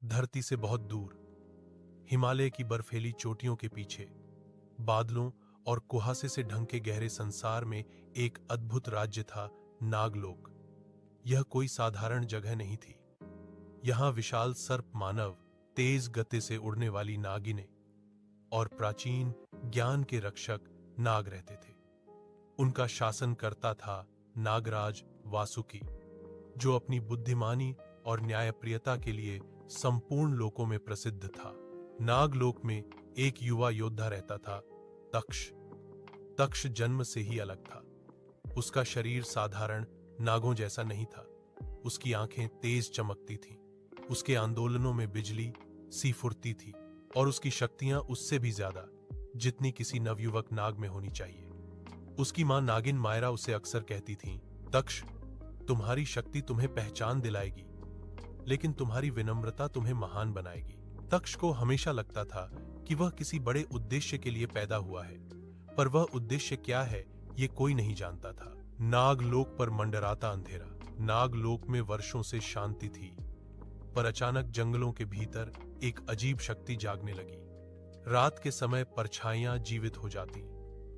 धरती से बहुत दूर, हिमालय की बर्फीली चोटियों के पीछे, बादलों और कुहासे से ढंके गहरे संसार में एक अद्भुत राज्य था, नागलोक। यह कोई साधारण जगह नहीं थी। यहां विशाल सर्प मानव, तेज गति से उड़ने वाली नागिनें और प्राचीन ज्ञान के रक्षक नाग रहते थे। उनका शासन करता था नागराज वासुकी, जो अपनी बुद्धिमानी और न्यायप्रियता के लिए संपूर्ण लोकों में प्रसिद्ध था। नागलोक में एक युवा योद्धा रहता था, तक्ष। तक्ष जन्म से ही अलग था। उसका शरीर साधारण नागों जैसा नहीं था। उसकी आंखें तेज चमकती थीं, उसके आंदोलनों में बिजली सी फुर्ती थी और उसकी शक्तियां उससे भी ज्यादा, जितनी किसी नवयुवक नाग में होनी चाहिए। उसकी मां नागिन मायरा उसे अक्सर कहती थीं, तक्ष, तुम्हारी शक्ति तुम्हें पहचान दिलाएगी, लेकिन तुम्हारी विनम्रता तुम्हें महान बनाएगी। तक्ष को हमेशा लगता था कि वह किसी बड़े उद्देश्य के लिए पैदा हुआ है, पर वह उद्देश्य क्या है ये कोई नहीं जानता था। नागलोक पर मंडराता अंधेरा। नागलोक में वर्षों से शांति थी, पर अचानक जंगलों के भीतर एक अजीब शक्ति जागने लगी। रात के समय परछाइयां जीवित हो जाती,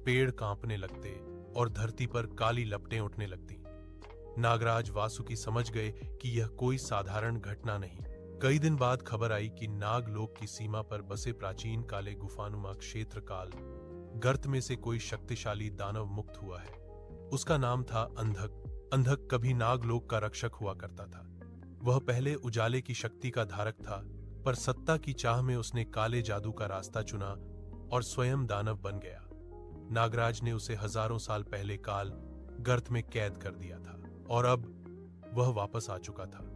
पेड़ कांपने लगते और धरती पर काली लपटें उठने लगती। नागराज वासुकी समझ गए कि यह कोई साधारण घटना नहीं। कई दिन बाद खबर आई कि नागलोक की सीमा पर बसे प्राचीन काले गुफानुमा क्षेत्र काल गर्त में से कोई शक्तिशाली दानव मुक्त हुआ है। उसका नाम था अंधक। अंधक कभी नागलोक का रक्षक हुआ करता था। वह पहले उजाले की शक्ति का धारक था, पर सत्ता की चाह में उसने काले जादू का रास्ता चुना और स्वयं दानव बन गया। नागराज ने उसे हजारों साल पहले काल गर्त में कैद कर दिया था और अब वह वापस आ चुका था।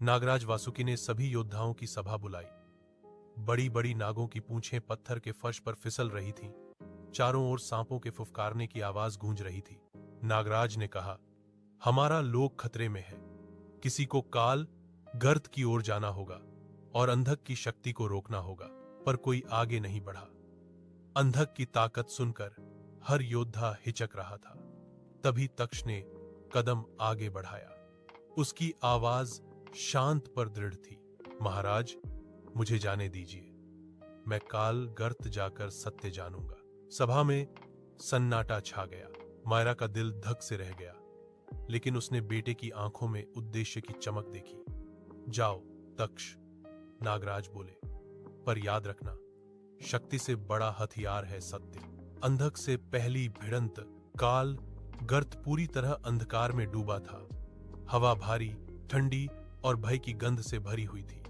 नागराज वासुकी ने सभी योद्धाओं की सभा बुलाई। बड़ी बड़ी नागों की पूंछें पत्थर के फर्श पर फिसल रही थीं। चारों ओर सांपों के फुफकारने की आवाज गूंज रही थी। नागराज ने कहा, हमारा लोक खतरे में है। किसी को काल गर्त की ओर जाना होगा और अंधक की शक्ति को रोकना होगा। पर कोई आगे नहीं बढ़ा। अंधक की ताकत सुनकर हर योद्धा हिचक रहा था। तभी तक्ष ने कदम आगे बढ़ाया। उसकी आवाज शांत पर दृढ़ थी। महाराज, मुझे जाने दीजिए। मैं काल गर्त जाकर सत्य जानूंगा। सभा में सन्नाटा छा गया। मायरा का दिल धक से रह गया, लेकिन उसने बेटे की आंखों में उद्देश्य की चमक देखी। जाओ तक्ष, नागराज बोले, पर याद रखना, शक्ति से बड़ा हथियार है सत्य। अंधक से पहली भिड़ंत काल गर्त पूरी तरह अंधकार में डूबा था। हवा भारी, ठंडी और भय की गंध से भरी हुई थी।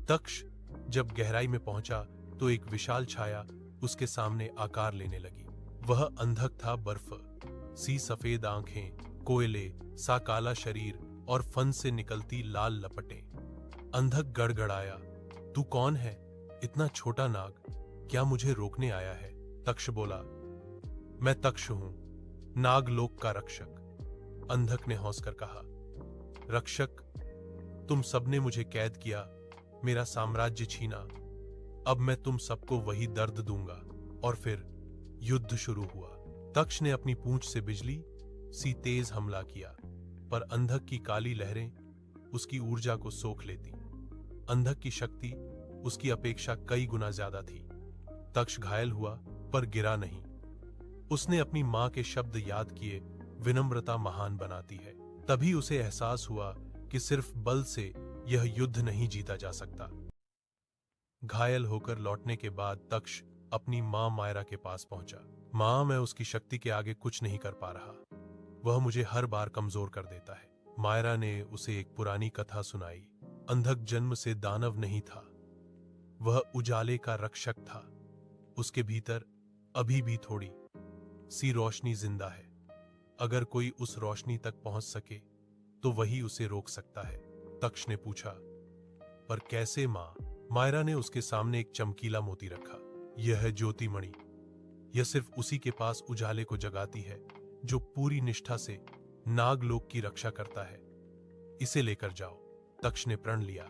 तक्ष जब गहराई में पहुंचा तो एक विशाल छाया उसके सामने आकार लेने लगी। वह अंधक था, बर्फ सी सफेद आंखें, कोयले सा काला शरीर और फन से निकलती लाल लपटें। अंधक गड़गड़ाया, तू कौन है? इतना छोटा नाग, क्या मुझे रोकने आया है? तक्ष बोला, मैं तक्ष हूं, नागलोक का रक्षक। अंधक ने हंसकर कहा, रक्षक, तुम सबने मुझे कैद किया, मेरा साम्राज्य छीना। अब मैं तुम सबको वही दर्द दूंगा। और फिर युद्ध शुरू हुआ। तक्ष ने अपनी पूंछ से बिजली सी तेज हमला किया, पर अंधक की काली लहरें उसकी ऊर्जा को सोख लेती। अंधक की शक्ति उसकी अपेक्षा कई गुना ज्यादा थी। तक्ष घायल हुआ, पर गिरा नहीं। उसने अपनी मां के शब्द याद किए, विनम्रता महान बनाती है। तभी उसे एहसास हुआ कि सिर्फ बल से यह युद्ध नहीं जीता जा सकता। घायल होकर लौटने के बाद तक्ष अपनी मां मायरा के पास पहुंचा। मां, मैं उसकी शक्ति के आगे कुछ नहीं कर पा रहा। वह मुझे हर बार कमजोर कर देता है। मायरा ने उसे एक पुरानी कथा सुनाई। अंधक जन्म से दानव नहीं था, वह उजाले का रक्षक था। उसके भीतर अभी भी थोड़ी सी रोशनी जिंदा है। अगर कोई उस रोशनी तक पहुंच सके तो वही उसे रोक सकता है। तक्ष ने पूछा, पर कैसे मां? मायरा ने उसके सामने एक चमकीला मोती रखा। यह है ज्योतिमणि। यह सिर्फ उसी के पास उजाले को जगाती है जो पूरी निष्ठा से नागलोक की रक्षा करता है। इसे लेकर जाओ। तक्ष ने प्रण लिया,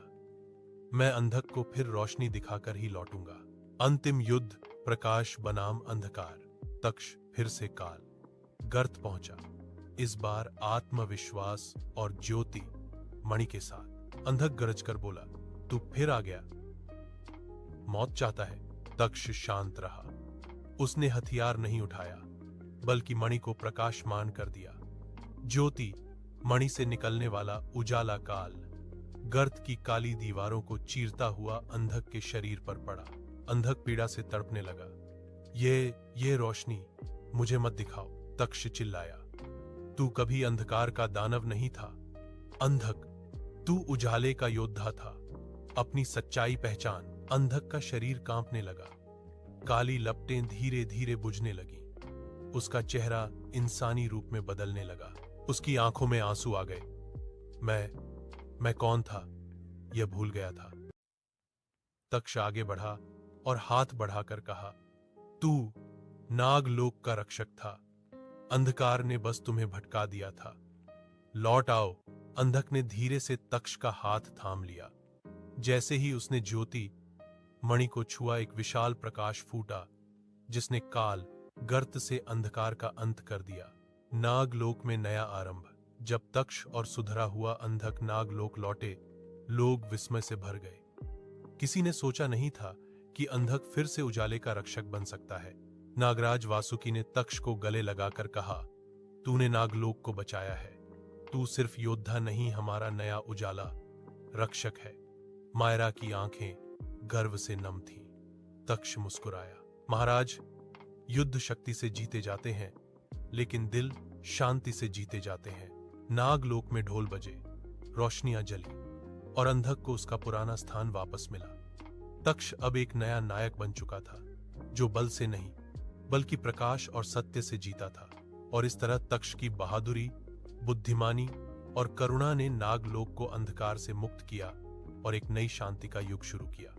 मैं अंधक को फिर रोशनी दिखाकर ही लौटूंगा। अंतिम युद्ध, प्रकाश बनाम अंधकार। तक्ष फिर से काल गर्त पहुंचा, इस बार आत्मविश्वास और ज्योति मणि के साथ। अंधक गरजकर बोला, तू फिर आ गया, मौत चाहता है? तक्ष शांत रहा। उसने हथियार नहीं उठाया, बल्कि मणि को प्रकाशमान कर दिया। ज्योति, मणि से निकलने वाला उजाला काल, गर्त की काली दीवारों को चीरता हुआ अंधक के शरीर पर पड़ा। अंधक पीड़ा से तड़पने लगा। ये रोशनी मुझे मत दिखाओ, तक्ष चिल्लाया। तू कभी अंधकार का दानव नहीं था अंधक, तू उजाले का योद्धा था। अपनी सच्चाई पहचान। अंधक का शरीर कांपने लगा। काली लपटें धीरे धीरे बुझने लगी। उसका चेहरा इंसानी रूप में बदलने लगा। उसकी आंखों में आंसू आ गए। मैं कौन था यह भूल गया था। तक्ष आगे बढ़ा और हाथ बढ़ाकर कहा, तू नागलोक का रक्षक था। अंधकार ने बस तुम्हें भटका दिया था। लौट आओ। अंधक ने धीरे से तक्ष का हाथ थाम लिया। जैसे ही उसने ज्योति मणि को छुआ, एक विशाल प्रकाश फूटा जिसने काल गर्त से अंधकार का अंत कर दिया। नागलोक में नया आरंभ। जब तक्ष और सुधरा हुआ अंधक नागलोक लौटे, लोग विस्मय से भर गए। किसी ने सोचा नहीं था कि अंधक फिर से उजाले का रक्षक बन सकता है। नागराज वासुकी ने तक्ष को गले लगाकर कहा, तूने नागलोक को बचाया है। तू सिर्फ योद्धा नहीं, हमारा नया उजाला रक्षक है। मायरा की आंखें गर्व से नम थीं। तक्ष मुस्कुराया। महाराज, युद्ध शक्ति से जीते जाते हैं, लेकिन दिल शांति से जीते जाते हैं। नागलोक में ढोल बजे, रोशनियां जली और अंधक को उसका पुराना स्थान वापस मिला। तक्ष अब एक नया नायक बन चुका था, जो बल से नहीं बल्कि प्रकाश और सत्य से जीता था। और इस तरह तक्ष की बहादुरी, बुद्धिमानी और करुणा ने नागलोक को अंधकार से मुक्त किया और एक नई शांति का युग शुरू किया।